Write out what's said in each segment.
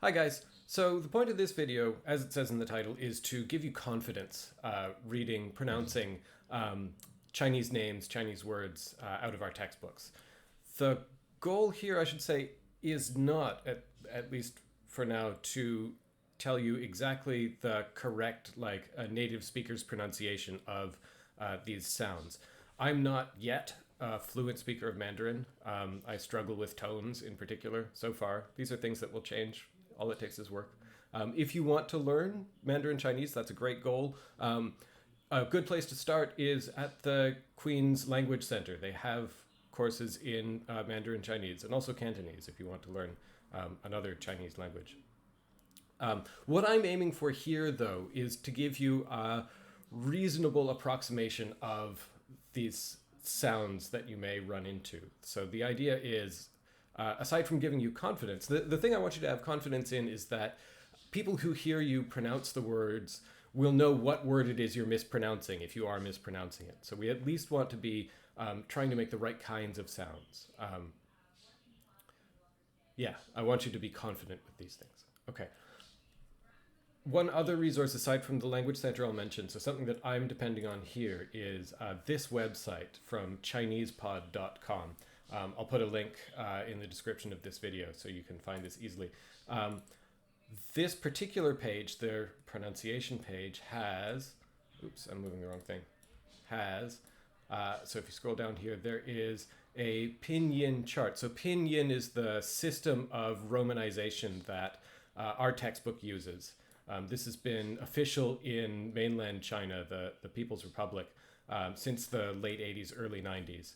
Hi guys. So the point of this video, as it says in the title, is to give you confidence reading, pronouncing Chinese names, Chinese words out of our textbooks. The goal here, I should say, is not, at least for now, to tell you exactly the correct, like a native speaker's pronunciation of these sounds. I'm not yet a fluent speaker of Mandarin. I struggle with tones in particular so far. These are things that will change. All it takes is work. If you want to learn Mandarin Chinese, that's a great goal. A good place to start is at the Queen's Language Center. They have courses in Mandarin Chinese and also Cantonese if you want to learn another Chinese language. What I'm aiming for here, though, is to give you a reasonable approximation of these sounds that you may run into. So the idea is, aside from giving you confidence, the thing I want you to have confidence in is that people who hear you pronounce the words will know what word it is you're mispronouncing if you are mispronouncing it. So we at least want to be trying to make the right kinds of sounds. Yeah, I want you to be confident with these things. Okay. One other resource aside from the Language Center I'll mention, so something that I'm depending on here is this website from ChinesePod.com. I'll put a link in the description of this video so you can find this easily. This particular page, their pronunciation page, has, oops, I'm moving the wrong thing, so if you scroll down here, there is a Pinyin chart. So Pinyin is the system of romanization that our textbook uses. This has been official in mainland China, the People's Republic, since the late 80s, early 90s.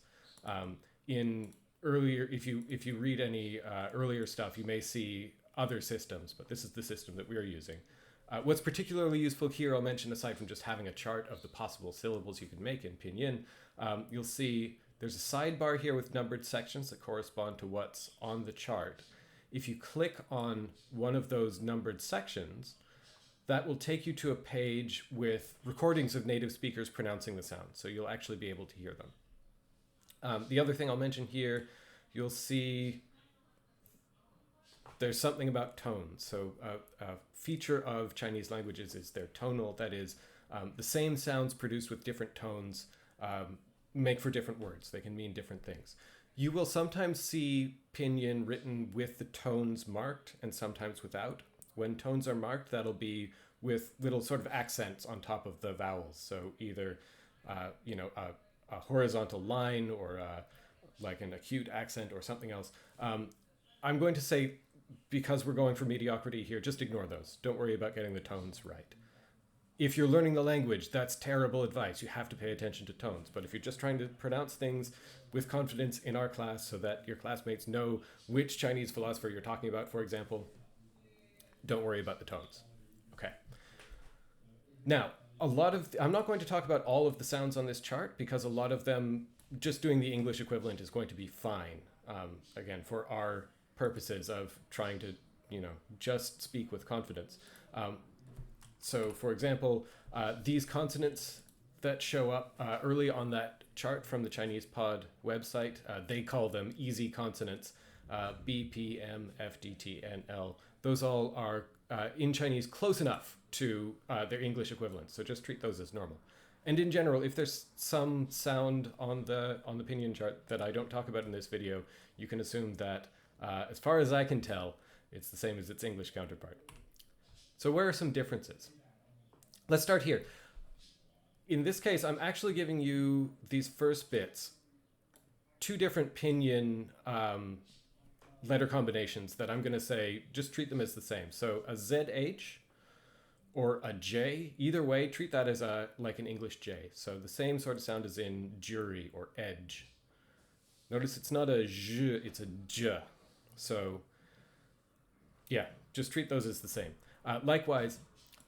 In earlier, if you read any earlier stuff, you may see other systems, but this is the system that we're using. What's particularly useful here, I'll mention, aside from just having a chart of the possible syllables you can make in Pinyin, you'll see there's a sidebar here with numbered sections that correspond to what's on the chart. If you click on one of those numbered sections, that will take you to a page with recordings of native speakers pronouncing the sound, so you'll actually be able to hear them. The other thing I'll mention here, you'll see there's something about tones. So a feature of Chinese languages is their tonal, that is, the same sounds produced with different tones make for different words. They can mean different things. You will sometimes see Pinyin written with the tones marked and sometimes without. When tones are marked, that'll be with little sort of accents on top of the vowels. So either, a horizontal line or like an acute accent or something else. I'm going to say, because we're going for mediocrity here, just ignore those. Don't worry about getting the tones right. If you're learning the language, that's terrible advice. You have to pay attention to tones. But if you're just trying to pronounce things with confidence in our class so that your classmates know which Chinese philosopher you're talking about, for example, don't worry about the tones. Okay. Now, I'm not going to talk about all of the sounds on this chart because a lot of them, just doing the English equivalent is going to be fine. Again, for our purposes of trying to, just speak with confidence. So, for example, these consonants that show up early on that chart from the Chinese Pod website, they call them easy consonants, B, P, M, F, D, T, N, L. Those all are in Chinese close enough to their English equivalents, so just treat those as normal. And in general, if there's some sound on the Pinyin chart that I don't talk about in this video, you can assume that, as far as I can tell, it's the same as its English counterpart. So where are some differences? Let's start here. In this case, I'm actually giving you these first bits, two different Pinyin letter combinations that I'm going to say, just treat them as the same. So a ZH or a J, either way, treat that as like an English J. So the same sort of sound as in jury or edge. Notice it's not a zh, it's a j. So yeah, just treat those as the same. Likewise,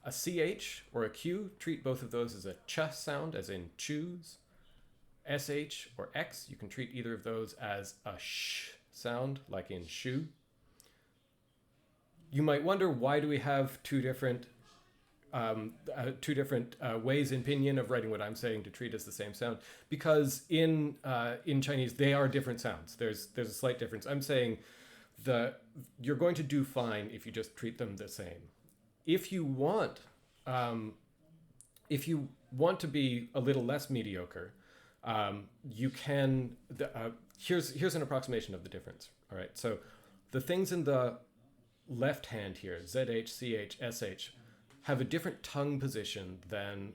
a CH or a Q, treat both of those as a ch sound, as in choose. SH or X, you can treat either of those as a sh sound, like in shoe. You might wonder, why do we have two different ways in Pinyin of writing what I'm saying to treat as the same sound? Because in Chinese, they are different sounds. There's a slight difference. I'm saying the you're going to do fine if you just treat them the same. If you want, um, if you want to be a little less mediocre, you can. Here's an approximation of the difference. All right, so the things in the left hand here, ZH, CH, SH, have a different tongue position than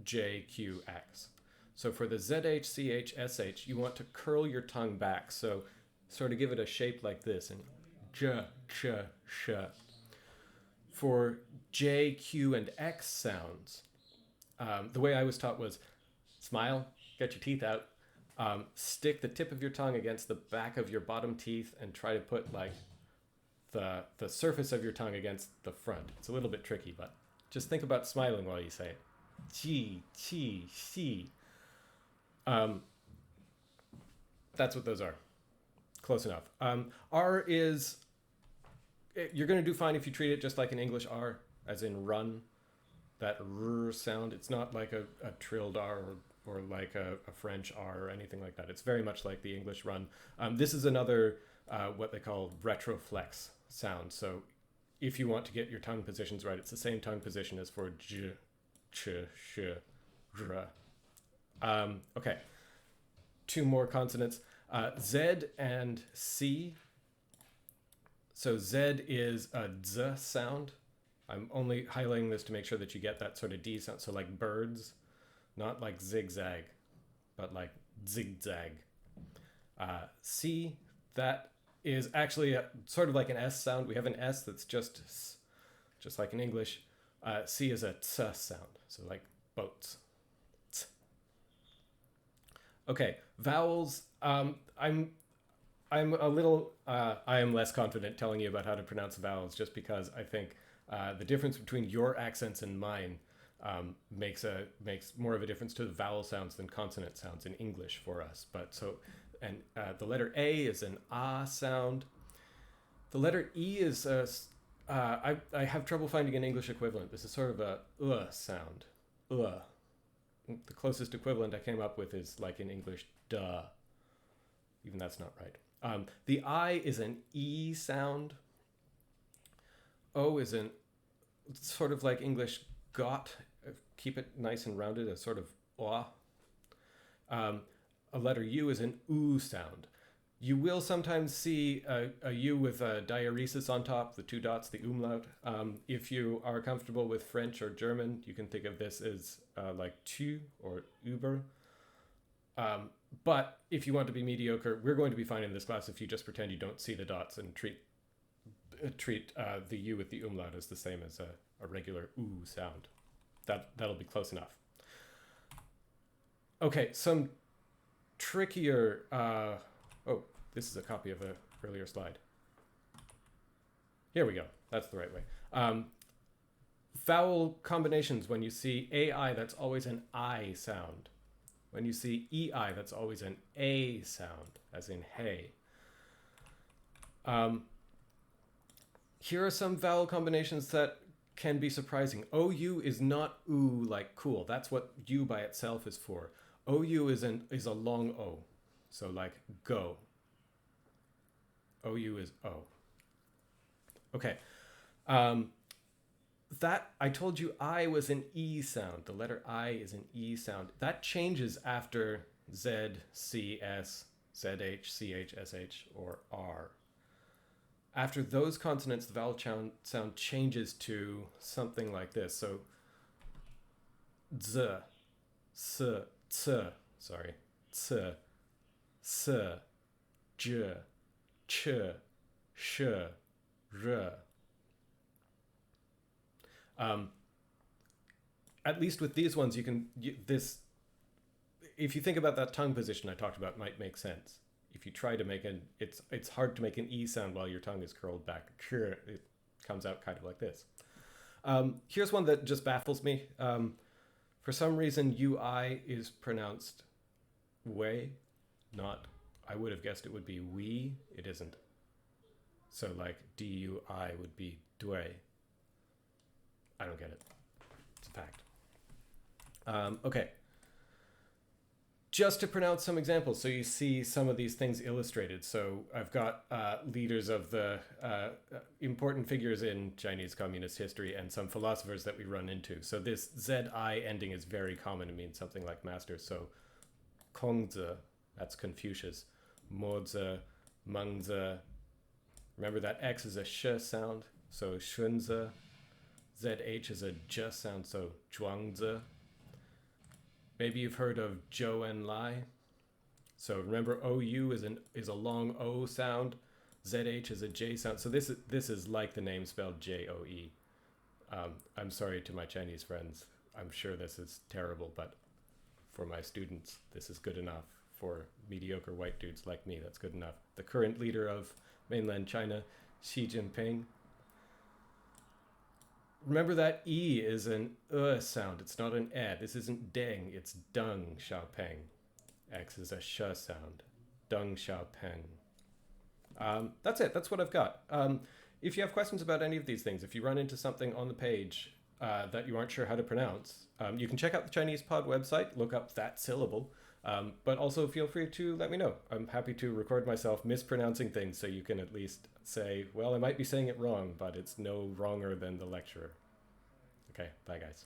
J, Q, X. So for the ZH, CH, SH, you want to curl your tongue back. So sort of give it a shape like this, and J, Ch, Sh. For J, Q, and X sounds, the way I was taught was smile, get your teeth out, stick the tip of your tongue against the back of your bottom teeth, and try to put like the surface of your tongue against the front. It's a little bit tricky, but just think about smiling while you say it. Chi, chi, xi. That's what those are. Close enough. R is, you're going to do fine if you treat it just like an English R, as in run. That R sound, it's not like a trilled R or like a French R or anything like that. It's very much like the English run. This is another, what they call retroflex sound. So if you want to get your tongue positions right, it's the same tongue position as for J, Ch, Sh, R. Okay, two more consonants. Z and C. So Z is a Z sound. I'm only highlighting this to make sure that you get that sort of D sound. So like birds, not like zigzag, but like zigzag. C, that is actually sort of like an S sound. We have an S that's just like in English. C is a Ts sound, so like boats. Ts. Okay, vowels. I'm a little. I am less confident telling you about how to pronounce vowels, just because I think the difference between your accents and mine makes more of a difference to the vowel sounds than consonant sounds in English for us. But so, and the letter A is an ah sound. The letter E is a. I have trouble finding an English equivalent. This is sort of a sound. The closest equivalent I came up with is like in English, duh. Even that's not right. The I is an E sound. O is an sort of like English got. Keep it nice and rounded, a sort of ah. A letter U is an oo sound. You will sometimes see a U with a diaeresis on top, the two dots, the umlaut. If you are comfortable with French or German, you can think of this as like tu or über. But if you want to be mediocre, we're going to be fine in this class if you just pretend you don't see the dots and treat the U with the umlaut as the same as a regular oo sound. That'll be close enough. Okay, some trickier... oh, this is a copy of an earlier slide. Here we go. That's the right way. Vowel combinations. When you see AI, that's always an I sound. When you see EI, that's always an A sound, as in hey. Here are some vowel combinations that can be surprising. OU is not oo like cool. That's what U by itself is for. OU is a long O. So like go. OU is O. Okay. That I told you I was an E sound. The letter I is an E sound. That changes after Z, C, S, ZH, CH, SH, or R. After those consonants, the vowel sound changes to something like this. So Z, S, T, sorry, T, S, J, Ch, Sh, R. At least with these ones, if you think about that tongue position I talked about, it might make sense. If you try to make it's hard to make an E sound while your tongue is curled back. It comes out kind of like this. Here's one that just baffles me. For some reason, UI is pronounced way, not, I would have guessed it would be we. It isn't. So like DUI would be dway. I don't get it. It's a fact. Okay. Just to pronounce some examples, so you see some of these things illustrated. So I've got leaders of the important figures in Chinese communist history and some philosophers that we run into. So this ZI ending is very common to mean something like master. So Kongzi, that's Confucius. Mozi, Mengzi. Remember that X is a sh sound, so Shunzi. ZH is a j sound, so Zhuangzi. Maybe you've heard of Zhou and Lai. So remember, OU is a long O sound. ZH is a J sound. So this is like the name spelled JOE. I'm sorry to my Chinese friends. I'm sure this is terrible, but for my students, this is good enough. For mediocre white dudes like me, that's good enough. The current leader of mainland China, Xi Jinping. Remember that E is an sound. It's not an E. This isn't Deng, it's Deng Xiaoping. X is a sh sound. Deng Xiaoping. That's it. That's what I've got. If you have questions about any of these things, if you run into something on the page that you aren't sure how to pronounce, you can check out the Chinese Pod website, look up that syllable, but also feel free to let me know. I'm happy to record myself mispronouncing things so you can at least say, well, I might be saying it wrong, but it's no wronger than the lecturer. Okay, bye guys.